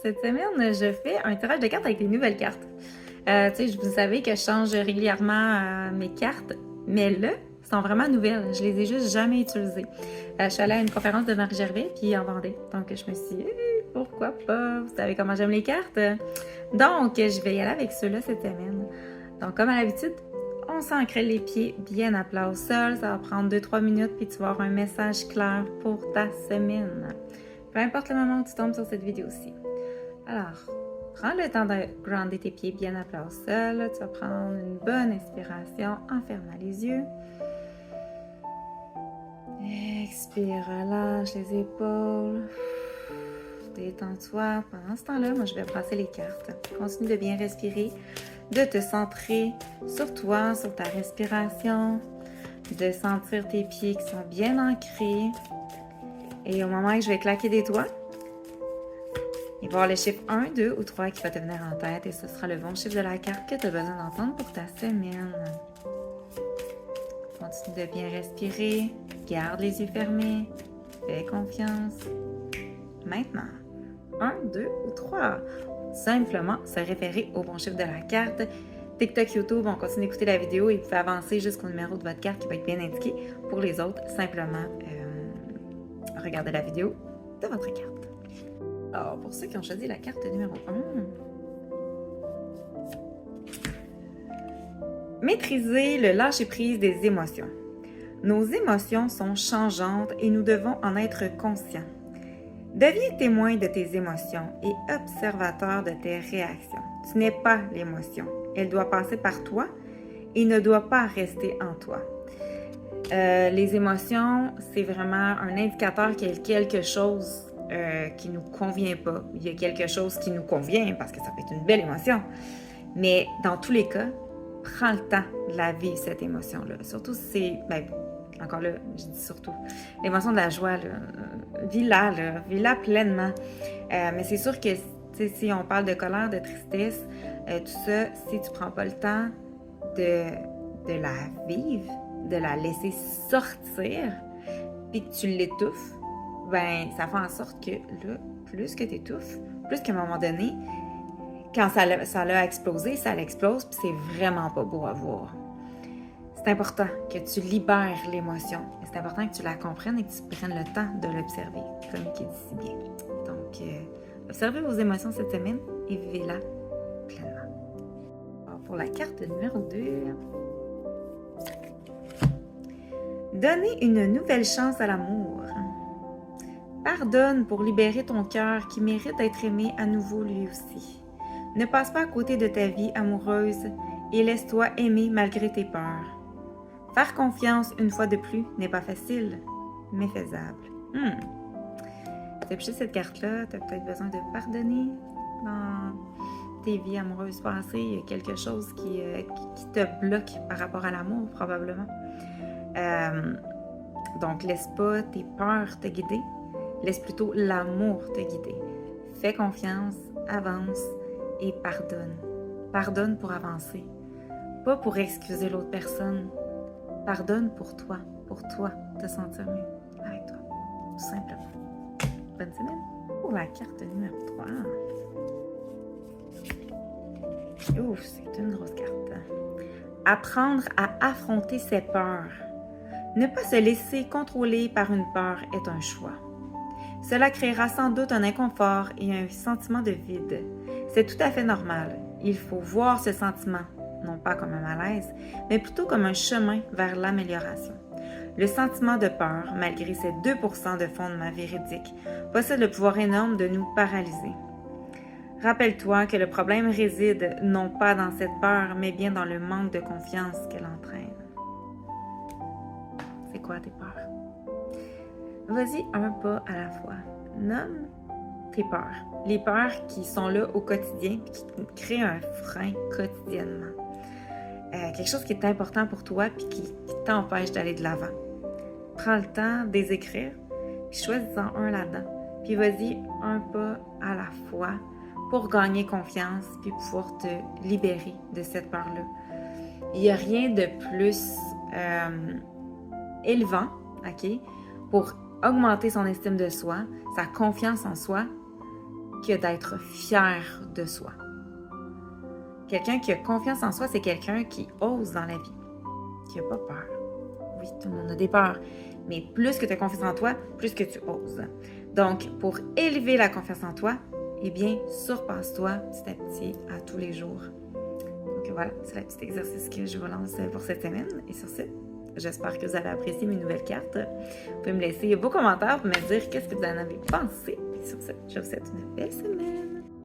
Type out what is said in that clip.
Cette semaine, je fais un tirage de cartes avec des nouvelles cartes. Vous savez que je change régulièrement mes cartes, mais là, elles sont vraiment nouvelles. Je les ai juste jamais utilisées. Je suis allée à une conférence de Marie Gervais, puis ils en vendaient. Donc, je me suis dit, pourquoi pas? Vous savez comment j'aime les cartes? Donc, je vais y aller avec ceux-là cette semaine. Donc, comme à l'habitude, on s'ancre les pieds bien à plat au sol. Ça va prendre 2-3 minutes, puis tu vas avoir un message clair pour ta semaine. Peu importe le moment où tu tombes sur cette vidéo-ci. Alors, prends le temps de grounder tes pieds bien à plat au sol. Tu vas prendre une bonne inspiration en fermant les yeux. Expire, relâche les épaules. Détends-toi. Pendant ce temps-là, moi, je vais brasser les cartes. Continue de bien respirer, de te centrer sur toi, sur ta respiration, de sentir tes pieds qui sont bien ancrés. Et au moment où je vais claquer des doigts, il va y avoir le chiffre 1, 2 ou 3 qui va te venir en tête et ce sera le bon chiffre de la carte que tu as besoin d'entendre pour ta semaine. Continue de bien respirer, garde les yeux fermés, fais confiance. Maintenant, 1, 2 ou 3. Simplement se référer au bon chiffre de la carte. TikTok, YouTube, on continue d'écouter la vidéo et vous pouvez avancer jusqu'au numéro de votre carte qui va être bien indiqué. Pour les autres, simplement regardez la vidéo de votre carte. Alors, pour ceux qui ont choisi la carte numéro 1, maîtriser le lâcher-prise des émotions. Nos émotions sont changeantes et nous devons en être conscients. Deviens témoin de tes émotions et observateur de tes réactions. Tu n'es pas l'émotion. Elle doit passer par toi et ne doit pas rester en toi. Les émotions, c'est vraiment un indicateur qu'il y a quelque chose qui ne nous convient pas. Il y a quelque chose qui nous convient parce que ça peut être une belle émotion. Mais dans tous les cas, prends le temps de la vivre, cette émotion-là. Surtout si c'est... encore là, je dis surtout. L'émotion de la joie, vis-la pleinement. Mais c'est sûr que si on parle de colère, de tristesse, tout ça, si tu ne prends pas le temps de la vivre, de la laisser sortir, puis que tu l'étouffes, ben ça fait en sorte que là, plus que tu étouffes, plus qu'à un moment donné, quand ça l'a explosé, ça l'explose, puis c'est vraiment pas beau à voir. C'est important que tu libères l'émotion. C'est important que tu la comprennes et que tu prennes le temps de l'observer, comme il dit si bien. Donc, observez vos émotions cette semaine et vivez-la pleinement. Alors, pour la carte numéro 2, donnez une nouvelle chance à l'amour. Pardonne pour libérer ton cœur qui mérite d'être aimé à nouveau lui aussi. Ne passe pas à côté de ta vie amoureuse et laisse-toi aimer malgré tes peurs. Faire confiance une fois de plus n'est pas facile, mais faisable. Tu as pigé cette carte-là, tu as peut-être besoin de pardonner dans tes vies amoureuses passées. Il y a quelque chose qui te bloque par rapport à l'amour, probablement. Donc, laisse pas tes peurs te guider. Laisse plutôt l'amour te guider. Fais confiance, avance et pardonne. Pardonne pour avancer. Pas pour excuser l'autre personne. Pardonne pour toi te sentir mieux avec toi, tout simplement. Bonne semaine. Pour la carte numéro 3. Ouf, c'est une grosse carte. Apprendre à affronter ses peurs. Ne pas se laisser contrôler par une peur est un choix. Cela créera sans doute un inconfort et un sentiment de vide. C'est tout à fait normal. Il faut voir ce sentiment, non pas comme un malaise, mais plutôt comme un chemin vers l'amélioration. Le sentiment de peur, malgré ses 2% de fondement véridique, possède le pouvoir énorme de nous paralyser. Rappelle-toi que le problème réside non pas dans cette peur, mais bien dans le manque de confiance qu'elle entraîne. C'est quoi tes peurs? Vas-y un pas à la fois. Nomme tes peurs. Les peurs qui sont là au quotidien et qui créent un frein quotidiennement. Quelque chose qui est important pour toi et qui t'empêche d'aller de l'avant. Prends le temps de les écrire, puis choisis-en un là-dedans. Puis vas-y un pas à la fois pour gagner confiance puis pouvoir te libérer de cette peur-là. Il n'y a rien de plus élevant, OK, pour augmenter son estime de soi, sa confiance en soi, que d'être fier de soi. Quelqu'un qui a confiance en soi, c'est quelqu'un qui ose dans la vie, qui n'a pas peur. Oui, tout le monde a des peurs, mais plus que tu as confiance en toi, plus que tu oses. Donc, pour élever la confiance en toi, eh bien, surpasse-toi petit à petit à tous les jours. Donc voilà, c'est le petit exercice que je vous lance pour cette semaine. Et sur ce, j'espère que vous avez apprécié mes nouvelles cartes. Vous pouvez me laisser vos commentaires pour me dire qu'est-ce que vous en avez pensé. Et sur ce, je vous souhaite une belle semaine.